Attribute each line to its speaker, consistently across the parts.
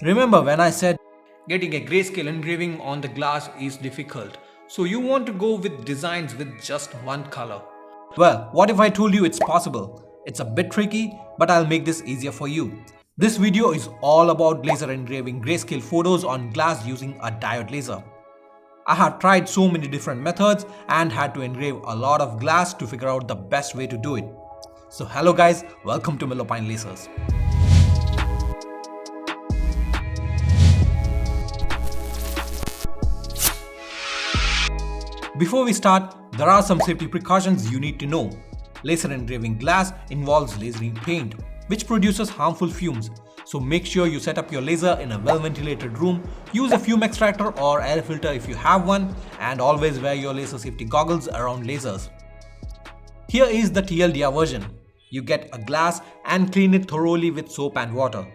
Speaker 1: Remember when I said getting a grayscale engraving on the glass is difficult, so you want to go with designs with just one color. Well, what if I told you it's possible? It's a bit tricky, but I'll make this easier for you. This video is all about laser engraving grayscale photos on glass using a diode laser. I have tried so many different methods and had to engrave a lot of glass to figure out the best way to do it. So hello guys, welcome to Millopine Lasers. Before we start, there are some safety precautions you need to know. Laser engraving glass involves lasering paint, which produces harmful fumes. So make sure you set up your laser in a well-ventilated room, use a fume extractor or air filter if you have one, and always wear your laser safety goggles around lasers. Here is the TLDR version. You get a glass and clean it thoroughly with soap and water.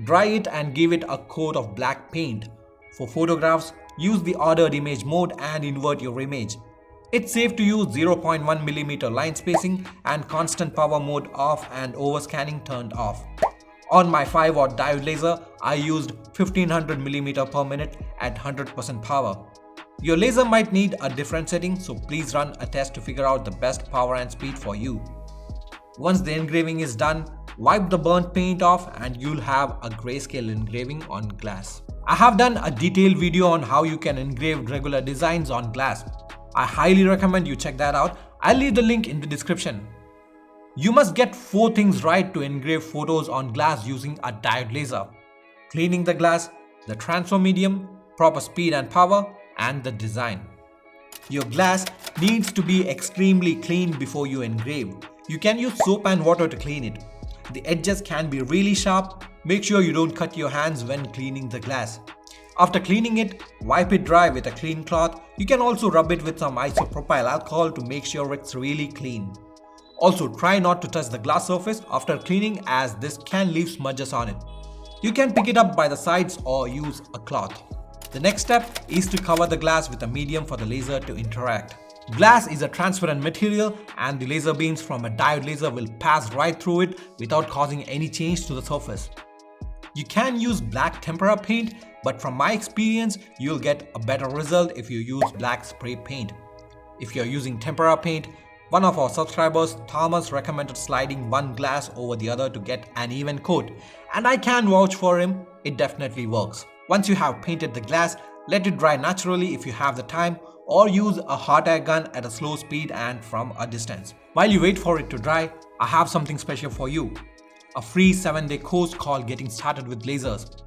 Speaker 1: Dry it and give it a coat of black paint. For photographs, use the ordered image mode and invert your image. It's safe to use 0.1mm line spacing and constant power mode off and overscanning turned off. On my 5-watt diode laser, I used 1500mm per minute at 100% power. Your laser might need a different setting, so please run a test to figure out the best power and speed for you. Once the engraving is done, wipe the burnt paint off and you'll have a grayscale engraving on glass. I have done a detailed video on how you can engrave regular designs on glass. I highly recommend you check that out. I'll leave the link in the description. You must get 4 things right to engrave photos on glass using a diode laser: cleaning the glass, the transfer medium, proper speed and power, and the design. Your glass needs to be extremely clean before you engrave. You can use soap and water to clean it. The edges can be really sharp. Make sure you don't cut your hands when cleaning the glass. After cleaning it, wipe it dry with a clean cloth. You can also rub it with some isopropyl alcohol to make sure it's really clean. Also, try not to touch the glass surface after cleaning, as this can leave smudges on it. You can pick it up by the sides or use a cloth. The next step is to cover the glass with a medium for the laser to interact. Glass is a transparent material and the laser beams from a diode laser will pass right through it without causing any change to the surface. You can use black tempera paint, but from my experience, you'll get a better result if you use black spray paint. If you're using tempera paint, one of our subscribers, Thomas, recommended sliding one glass over the other to get an even coat, and I can vouch for him, it definitely works. Once you have painted the glass, let it dry naturally if you have the time, or use a hot air gun at a slow speed and from a distance. While you wait for it to dry, I have something special for you. A free 7-day course called Getting Started with Lasers.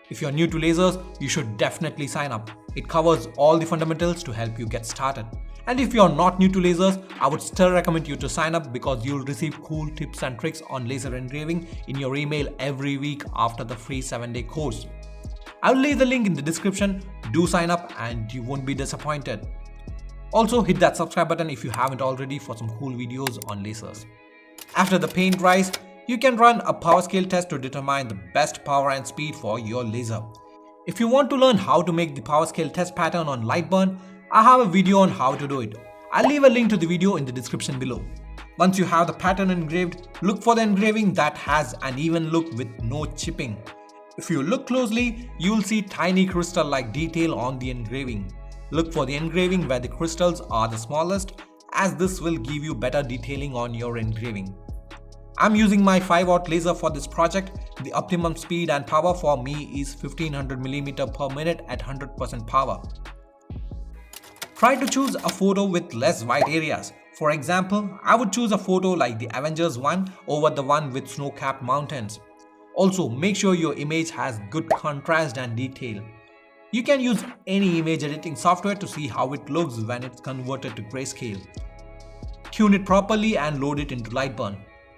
Speaker 1: If you're new to lasers, you should definitely sign up. It covers all the fundamentals to help you get started. And if you're not new to lasers, I would still recommend you to sign up because you'll receive cool tips and tricks on laser engraving in your email every week after the free 7-day course. I'll leave the link in the description. Do sign up and you won't be disappointed. Also, hit that subscribe button if you haven't already for some cool videos on lasers. After the paint dries, you can run a power scale test to determine the best power and speed for your laser. If you want to learn how to make the power scale test pattern on light burn, I have a video on how to do it. I'll leave a link to the video in the description below. Once you have the pattern engraved, look for the engraving that has an even look with no chipping. If you look closely, you'll see tiny crystal-like detail on the engraving. Look for the engraving where the crystals are the smallest, as this will give you better detailing on your engraving. I'm using my 5-watt laser for this project. The optimum speed and power for me is 1500mm per minute at 100% power. Try to choose a photo with less white areas. For example, I would choose a photo like the Avengers one over the one with snow-capped mountains. Also, make sure your image has good contrast and detail. You can use any image editing software to see how it looks when it's converted to grayscale. Tune it properly and load it into Lightburn.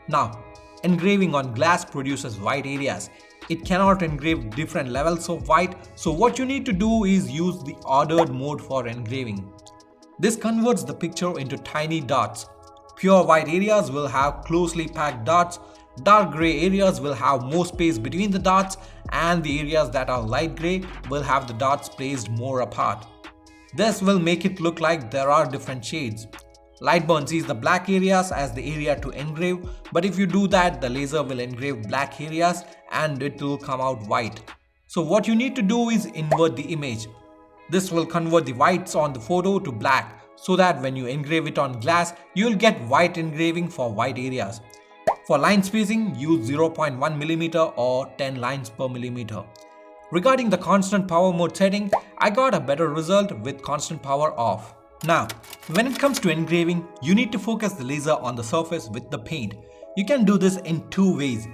Speaker 1: Now, engraving on glass produces white areas. It cannot engrave different levels of white, so what you need to do is use the ordered mode for engraving. This converts the picture into tiny dots. Pure white areas will have closely packed dots, dark grey areas will have more space between the dots, and the areas that are light grey will have the dots placed more apart. This will make it look like there are different shades. Lightburn sees the black areas as the area to engrave, but if you do that, the laser will engrave black areas and it will come out white. So what you need to do is invert the image. This will convert the whites on the photo to black so that when you engrave it on glass, you will get white engraving for white areas. For line spacing, use 0.1 mm or 10 lines per millimeter. Regarding the constant power mode setting, I got a better result with constant power off. Now, when it comes to engraving, you need to focus the laser on the surface with the paint. You can do this in two ways.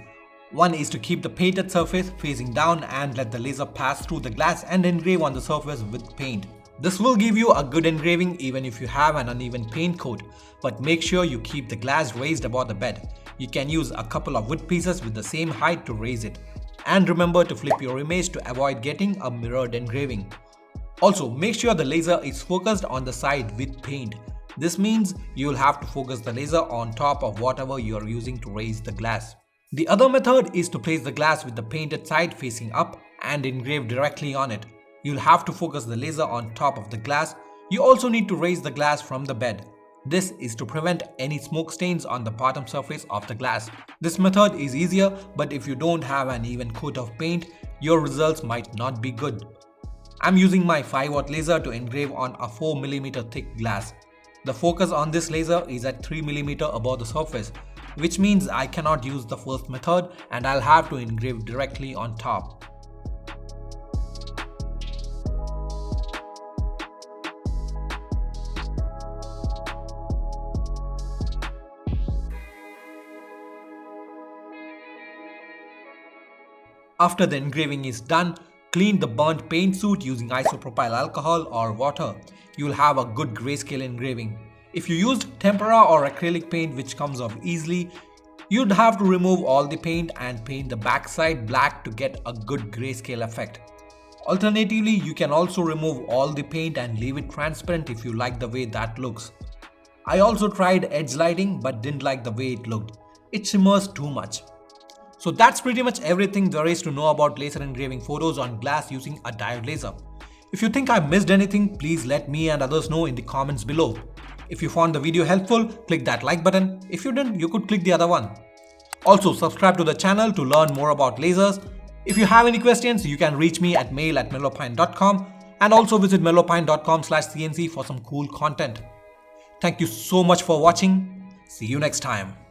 Speaker 1: One is to keep the painted surface facing down and let the laser pass through the glass and engrave on the surface with paint. This will give you a good engraving even if you have an uneven paint coat, but make sure you keep the glass raised above the bed. You can use a couple of wood pieces with the same height to raise it. And remember to flip your image to avoid getting a mirrored engraving. Also, make sure the laser is focused on the side with paint. This means you will have to focus the laser on top of whatever you are using to raise the glass. The other method is to place the glass with the painted side facing up and engrave directly on it. You'll have to focus the laser on top of the glass. You also need to raise the glass from the bed. This is to prevent any smoke stains on the bottom surface of the glass. This method is easier, but if you don't have an even coat of paint, your results might not be good. I'm using my 5-watt laser to engrave on a 4 mm thick glass. The focus on this laser is at 3 mm above the surface, which means I cannot use the first method and I'll have to engrave directly on top. After the engraving is done, clean the burnt paint suit using isopropyl alcohol or water. You will have a good grayscale engraving. If you used tempera or acrylic paint which comes off easily, you'd have to remove all the paint and paint the backside black to get a good grayscale effect. Alternatively, you can also remove all the paint and leave it transparent if you like the way that looks. I also tried edge lighting but didn't like the way it looked. It shimmers too much. So that's pretty much everything there is to know about laser engraving photos on glass using a diode laser. If you think I missed anything, please let me and others know in the comments below. If you found the video helpful, click that like button. If you didn't, you could click the other one. Also, subscribe to the channel to learn more about lasers. If you have any questions, you can reach me at mail@mellowpine.com and also visit mellowpine.com/cnc for some cool content. Thank you so much for watching. See you next time.